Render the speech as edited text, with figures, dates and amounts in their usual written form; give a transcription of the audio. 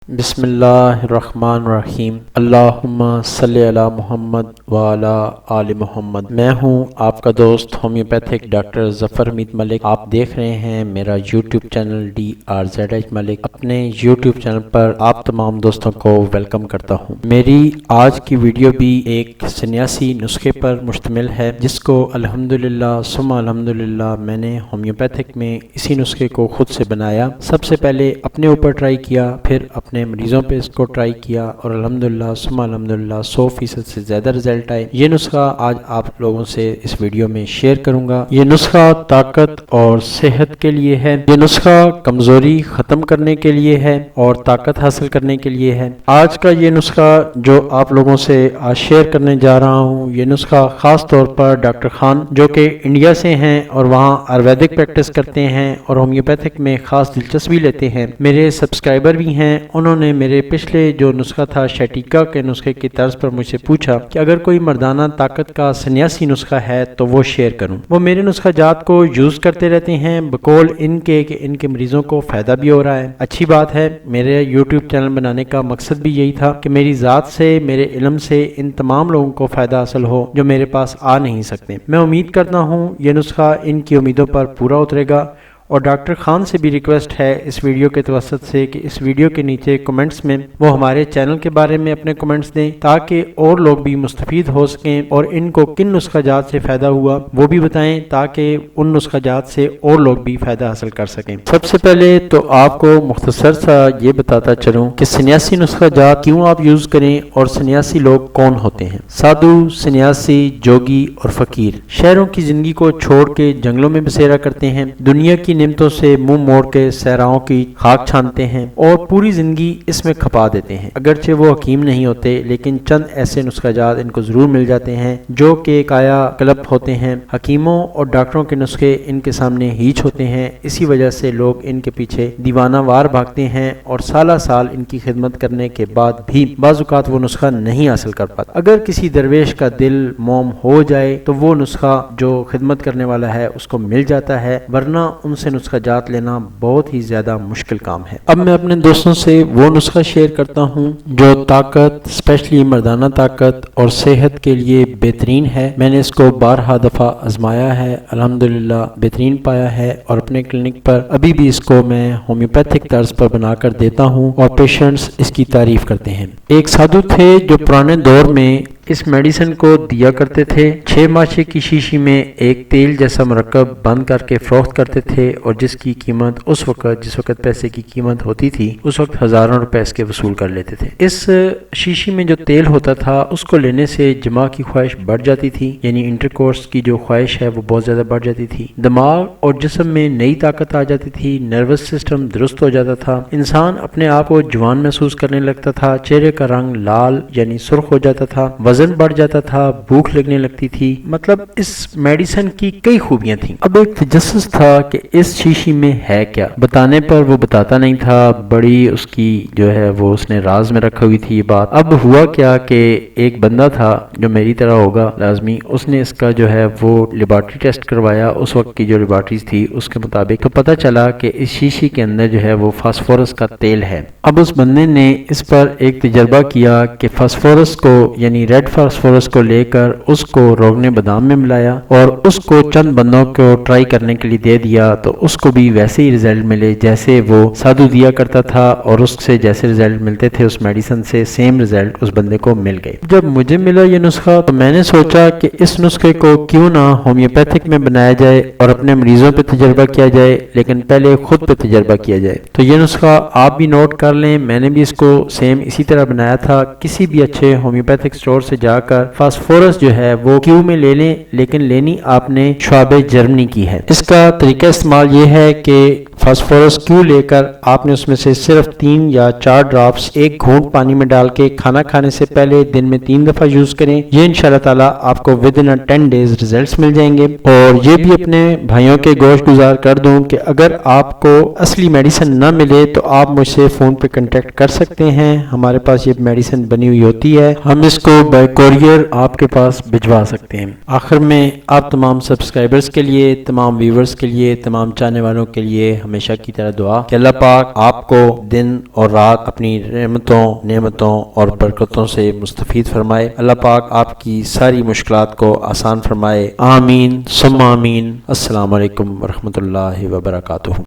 بسم اللہ الرحمن الرحیم۔ اللہم صلی علی محمد وعلی آل محمد۔ میں ہوں آپ کا دوست ہومیوپیتھک ڈاکٹر ظفر حمید ملک۔ آپ دیکھ رہے ہیں میرا یوٹیوب چینل DRZH اپنے یوٹیوب چینل پر آپ تمام دوستوں کو ویلکم کرتا ہوں۔ میری آج کی ویڈیو بھی ایک سنیاسی نسخے پر مشتمل ہے، جس کو الحمدللہ ثم الحمدللہ میں نے ہومیوپیتھک میں اسی نسخے کو خود سے بنایا۔ سب سے پہلے اپنے اوپر ٹرائی کیا، پھر اپنے مریضوں پہ اس کو ٹرائی کیا اور الحمدللہ ثم الحمدللہ 100% سے زیادہ رزلٹ آئے۔ یہ نسخہ آج آپ لوگوں سے اس ویڈیو میں شیئر کروں گا۔ یہ نسخہ طاقت اور صحت کے لیے ہے۔ یہ نسخہ کمزوری ختم کرنے کے لیے ہے اور طاقت حاصل کرنے کے لیے ہے۔ آج کا یہ نسخہ جو آپ لوگوں سے آج شیئر کرنے جا رہا ہوں، یہ نسخہ خاص طور پر ڈاکٹر خان جو کہ انڈیا سے ہیں اور وہاں آیورویدک پریکٹس کرتے ہیں اور ہومیوپیتھک میں خاص دلچسپی لیتے ہیں، میرے سبسکرائبر بھی ہیں۔ انہوں نے میرے پچھلے جو نسخہ تھا شیٹیکا کے نسخے کی طرز پر مجھ سے پوچھا کہ اگر کوئی مردانہ طاقت کا سنیاسی نسخہ ہے تو وہ شیئر کروں۔ وہ میرے نسخہ جات کو یوز کرتے رہتے ہیں بقول ان کے کہ ان کے مریضوں کو فائدہ بھی ہو رہا ہے۔ اچھی بات ہے، میرے یوٹیوب چینل بنانے کا مقصد بھی یہی تھا کہ میری ذات سے، میرے علم سے ان تمام لوگوں کو فائدہ حاصل ہو جو میرے پاس آ نہیں سکتے۔ میں امید کرتا ہوں یہ نسخہ ان کی امیدوں پر پورا اترے گا، اور ڈاکٹر خان سے بھی ریکویسٹ ہے اس ویڈیو کے توسط سے کہ اس ویڈیو کے نیچے کمنٹس میں وہ ہمارے چینل کے بارے میں اپنے کمنٹس دیں تاکہ اور لوگ بھی مستفید ہو سکیں، اور ان کو کن نسخہ جات سے فائدہ ہوا وہ بھی بتائیں تاکہ ان نسخہ جات سے اور لوگ بھی فائدہ حاصل کر سکیں۔ سب سے پہلے تو آپ کو مختصر سا یہ بتاتا چلوں کہ سنیاسی نسخہ جات کیوں آپ یوز کریں اور سنیاسی لوگ کون ہوتے ہیں۔ سادھو، سنیاسی، جوگی اور فقیر شہروں کی زندگی کو چھوڑ کے جنگلوں میں بسیرا کرتے ہیں، دنیا کی نعمتوں سے منہ موڑ کے صحراؤں کی خاک چھانتے ہیں اور پوری زندگی اس میں کھپا دیتے ہیں۔ اگرچہ وہ حکیم نہیں ہوتے لیکن چند ایسے نسخہ جات ان کو ضرور مل جاتے ہیں جو کہ کایا کلپ ہوتے ہیں۔ حکیموں اور ڈاکٹروں کے نسخے ان کے سامنے ہیچ ہوتے ہیں، اسی وجہ سے لوگ ان کے پیچھے دیوانہ وار بھاگتے ہیں اور سالہ سال ان کی خدمت کرنے کے بعد بھی بعض اوقات وہ نسخہ نہیں حاصل کر پاتا۔ اگر کسی درویش کا دل موم ہو جائے تو وہ نسخہ جو خدمت کرنے والا ہے اس کو مل جاتا ہے، ورنہ ان سے نسخہ جات لینا بہت ہی زیادہ مشکل کام ہے۔ اب میں اپنے دوستوں سے وہ نسخہ شیئر کرتا ہوں جو طاقت، اسپیشلی مردانہ طاقت اور صحت کے لیے بہترین ہے۔ میں نے اس کو بارہا دفعہ آزمایا ہے، الحمدللہ بہترین پایا ہے، اور اپنے کلینک پر ابھی بھی اس کو میں ہومیوپیتھک طرز پر بنا کر دیتا ہوں اور پیشنٹس اس کی تعریف کرتے ہیں۔ ایک سادھو تھے جو پرانے دور میں اس میڈیسن کو دیا کرتے تھے۔ 6 ماچے کی شیشی میں ایک تیل جیسا مرکب بند کر کے فروخت کرتے تھے اور جس کی قیمت جس وقت پیسے کی قیمت ہوتی تھی اس وقت ہزاروں روپے اس کے وصول کر لیتے تھے۔ اس شیشی میں جو تیل ہوتا تھا اس کو لینے سے جماع کی خواہش بڑھ جاتی تھی، یعنی انٹرکورس کی جو خواہش ہے وہ بہت زیادہ بڑھ جاتی تھی، دماغ اور جسم میں نئی طاقت آ جاتی تھی، نروس سسٹم درست ہو جاتا تھا، انسان اپنے آپ کو جوان محسوس کرنے لگتا تھا، چہرے کا رنگ لال یعنی سرخ ہو جاتا تھا، وزن بڑھ جاتا تھا، بھوک لگنے لگتی تھی۔ مطلب اس میڈیسن کی کئی خوبیاں تھیں۔ اب ایک تجسس تھا کہ اس شیشی میں ہے کیا، بتانے پر وہ بتاتا نہیں تھا، بڑی اس کی جو ہے وہ اس نے راز میں رکھا ہوئی تھی یہ بات۔ اب ہوا کیا کہ ایک بندہ تھا جو میری طرح ہوگا لازمی، اس نے اس کا جو ہے وہ لیبارٹری ٹیسٹ کروایا، اس وقت کی جو لیبارٹریز تھی اس کے مطابق، تو پتہ چلا کہ اس شیشی کے اندر جو ہے وہ فاسفورس کا تیل ہے۔ اب اس بندے نے اس پر ایک تجربہ کیا کہ فاسفورس کو یعنی ریڈ فاسفورس کو لے کر اس کو روغن بادام میں ملایا اور اس کو چند بندوں کو ٹرائی کرنے کے لیے دے دیا، تو اس کو بھی ویسے ہی رزلٹ ملے جیسے وہ سادھو دیا کرتا تھا، اور اس سے جیسے رزلٹ ملتے تھے اس میڈیسن سے سیم رزلٹ اس بندے کو مل گئے۔ جب مجھے ملا یہ نسخہ تو میں نے سوچا کہ اس نسخے کو کیوں نہ ہومیوپیتھک میں بنایا جائے اور اپنے مریضوں پہ تجربہ کیا جائے، لیکن پہلے خود پہ تجربہ کیا جائے۔ تو یہ نسخہ آپ بھی نوٹ کر لیں، میں نے بھی اس کو سیم اسی طرح بنایا تھا۔ کسی بھی اچھے ہومیوپیتھک اسٹور سے جا کر فاسفورس جو ہے وہ کیو میں لے لیں، لیکن لینی آپ نے شعب جرمنی کی ہے۔ اس کا طریقہ استعمال یہ ہے کہ فاسفورس کیو لے کر آپ نے اس میں سے صرف 3 یا 4 ڈراپس ایک گھونٹ پانی میں ڈال کے کھانا کھانے سے پہلے دن میں 3 دفعہ یوز کریں۔ یہ انشاءاللہ تعالی آپ کو ودن 10 days ریزلٹس مل جائیں گے۔ اور یہ بھی اپنے بھائیوں کے گوش گزار کر دوں کہ اگر آپ کو اصلی میڈیسن نہ ملے تو آپ مجھ سے فون پہ کنٹیکٹ کر سکتے ہیں، ہمارے پاس یہ میڈیسن بنی ہوئی ہوتی ہے، ہم اس کو بائی کوریئر آپ کے پاس بھجوا سکتے ہیں۔ آخر میں آپ تمام سبسکرائبرز کے لیے، تمام ویورز کے لیے، تمام چاہنے والوں کے لیے ہمیشہ کی طرح دعا کہ اللہ پاک آپ کو دن اور رات اپنی رحمتوں، نعمتوں اور برکتوں سے مستفید فرمائے۔ اللہ پاک آپ کی ساری مشکلات کو آسان فرمائے۔ آمین ثم آمین۔ السلام علیکم ورحمۃ اللہ وبرکاتہ۔